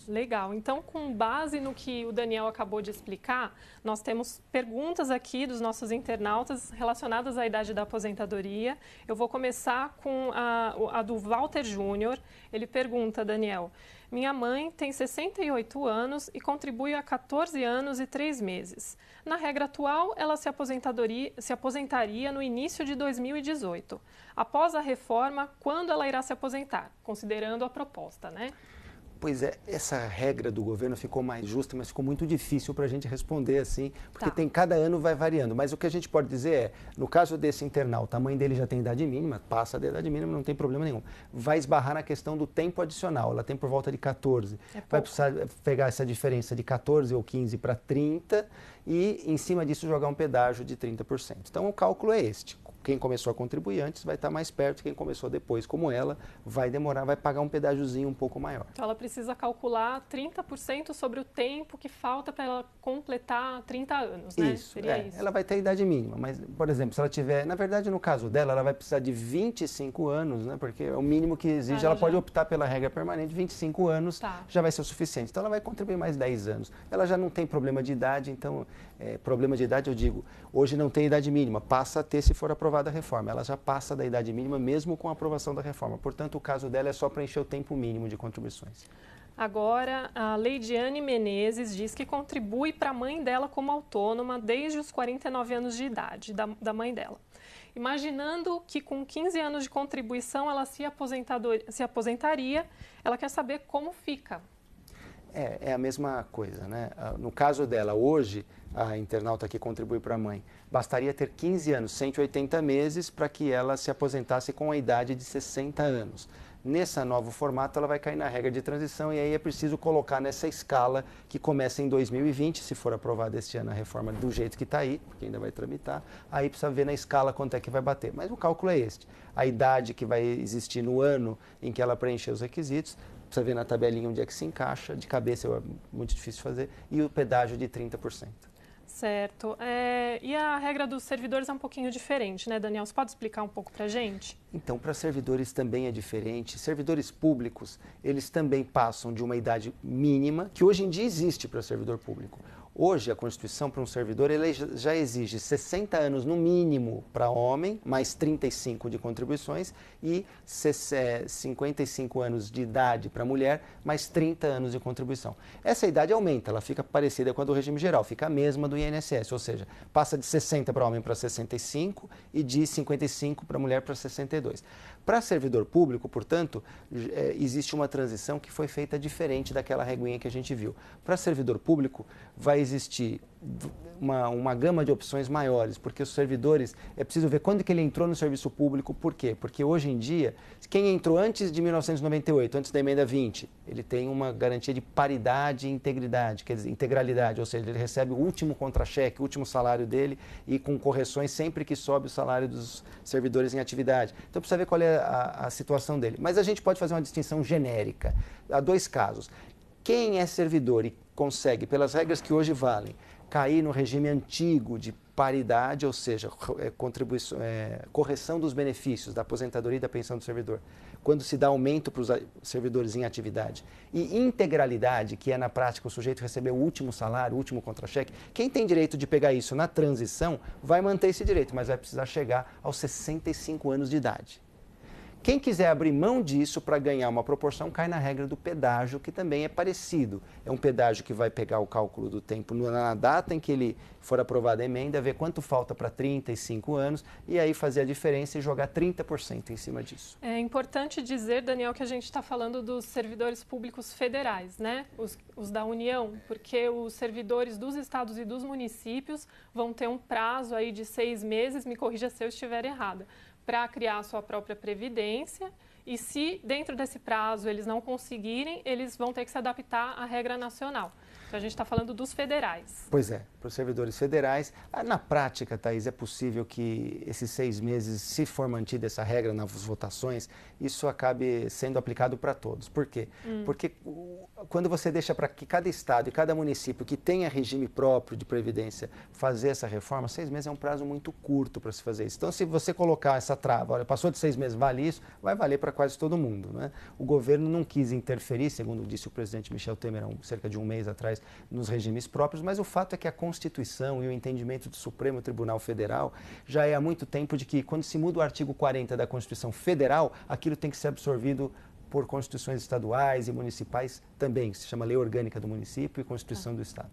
Legal. Então, com base no que o Daniel acabou de explicar, nós temos perguntas aqui dos nossos internautas relacionadas à idade da aposentadoria. Eu vou começar com a do Walter Júnior. Ele pergunta, Daniel, minha mãe tem 68 anos e contribui há 14 anos e 3 meses. Na regra atual, ela se aposentaria no início de 2018. Após a reforma, quando ela irá se aposentar? Considerando a proposta, né? Pois é, essa regra do governo ficou mais justa, mas ficou muito difícil para a gente responder assim, porque cada ano vai variando. Mas o que a gente pode dizer é, no caso desse internauta, a mãe dele já tem idade mínima, passa da idade mínima, não tem problema nenhum. Vai esbarrar na questão do tempo adicional, ela tem por volta de 14. Vai precisar pegar essa diferença de 14 ou 15 para 30 e, em cima disso, jogar um pedágio de 30%. Então, o cálculo é este. Quem começou a contribuir antes vai estar mais perto, quem começou depois, como ela, vai demorar, vai pagar um pedágiozinho um pouco maior. Então, ela precisa calcular 30% sobre o tempo que falta para ela completar 30 anos, né? Isso, isso. Ela vai ter a idade mínima, mas, por exemplo, se ela tiver, na verdade, no caso dela, ela vai precisar de 25 anos, né? Porque é o mínimo que exige, ela pode optar pela regra permanente, 25 anos já vai ser o suficiente. Então, ela vai contribuir mais 10 anos. Ela já não tem problema de idade, então, problema de idade, eu digo, hoje não tem idade mínima, passa a ter se for aprovada a reforma. Ela já passa da idade mínima mesmo com a aprovação da reforma. Portanto, o caso dela é só preencher o tempo mínimo de contribuições. Agora, a Leidiane Menezes diz que contribui para a mãe dela como autônoma desde os 49 anos de idade da mãe dela. Imaginando que com 15 anos de contribuição ela se aposentaria, ela quer saber como fica. É a mesma coisa, né? No caso dela, hoje, a internauta que contribui para a mãe, bastaria ter 15 anos, 180 meses, para que ela se aposentasse com a idade de 60 anos. Nesse novo formato, ela vai cair na regra de transição e aí é preciso colocar nessa escala que começa em 2020, se for aprovada este ano a reforma do jeito que está aí, porque ainda vai tramitar, aí precisa ver na escala quanto é que vai bater. Mas o cálculo é este, a idade que vai existir no ano em que ela preencher os requisitos, precisa ver na tabelinha onde é que se encaixa, de cabeça é muito difícil fazer, e o pedágio de 30%. Certo. E a regra dos servidores é um pouquinho diferente, né, Daniel? Você pode explicar um pouco para a gente? Então, para servidores também é diferente. Servidores públicos, eles também passam de uma idade mínima, que hoje em dia existe para servidor público. Hoje, a Constituição para um servidor ele já exige 60 anos no mínimo para homem, mais 35 de contribuições, e 55 anos de idade para mulher, mais 30 anos de contribuição. Essa idade aumenta, ela fica parecida com a do regime geral, fica a mesma do INSS, ou seja, passa de 60 para homem para 65 e de 55 para mulher para 62. Para servidor público, portanto, existe uma transição que foi feita diferente daquela reguinha que a gente viu. Para servidor público, vai existir uma gama de opções maiores, porque os servidores, é preciso ver quando que ele entrou no serviço público, por quê? Porque hoje em dia, quem entrou antes de 1998, antes da emenda 20, ele tem uma garantia de paridade e integridade, quer dizer, integralidade, ou seja, ele recebe o último contra-cheque, o último salário dele e com correções sempre que sobe o salário dos servidores em atividade. Então precisa ver qual é a situação dele. Mas a gente pode fazer uma distinção genérica. Há dois casos. Quem é servidor e consegue, pelas regras que hoje valem, cair no regime antigo de paridade, ou seja, correção dos benefícios da aposentadoria e da pensão do servidor, quando se dá aumento para os servidores em atividade, e integralidade, que é na prática o sujeito receber o último salário, o último contra-cheque, quem tem direito de pegar isso na transição vai manter esse direito, mas vai precisar chegar aos 65 anos de idade. Quem quiser abrir mão disso para ganhar uma proporção, cai na regra do pedágio, que também é parecido. É um pedágio que vai pegar o cálculo do tempo na data em que ele for aprovada a emenda, ver quanto falta para 35 anos e aí fazer a diferença e jogar 30% em cima disso. É importante dizer, Daniel, que a gente está falando dos servidores públicos federais, né? Os da União, porque os servidores dos estados e dos municípios vão ter um prazo aí de 6 meses, me corrija se eu estiver errada, para criar a sua própria previdência e se dentro desse prazo eles não conseguirem, eles vão ter que se adaptar à regra nacional. Então, a gente está falando dos federais. Pois é, para os servidores federais. Na prática, Thaís, é possível que esses 6 meses, se for mantida essa regra nas votações, isso acabe sendo aplicado para todos. Por quê? Porque quando você deixa para que cada estado e cada município que tenha regime próprio de previdência fazer essa reforma, 6 meses é um prazo muito curto para se fazer isso. Então, se você colocar essa trava, olha, passou de 6 meses, vale isso, vai valer para quase todo mundo, né? O governo não quis interferir, segundo disse o presidente Michel Temer há cerca de um mês atrás, nos regimes próprios, mas o fato é que a Constituição e o entendimento do Supremo Tribunal Federal já é há muito tempo de que, quando se muda o artigo 40 da Constituição Federal, aquilo tem que ser absorvido por constituições estaduais e municipais também, que se chama Lei Orgânica do Município e Constituição do Estado.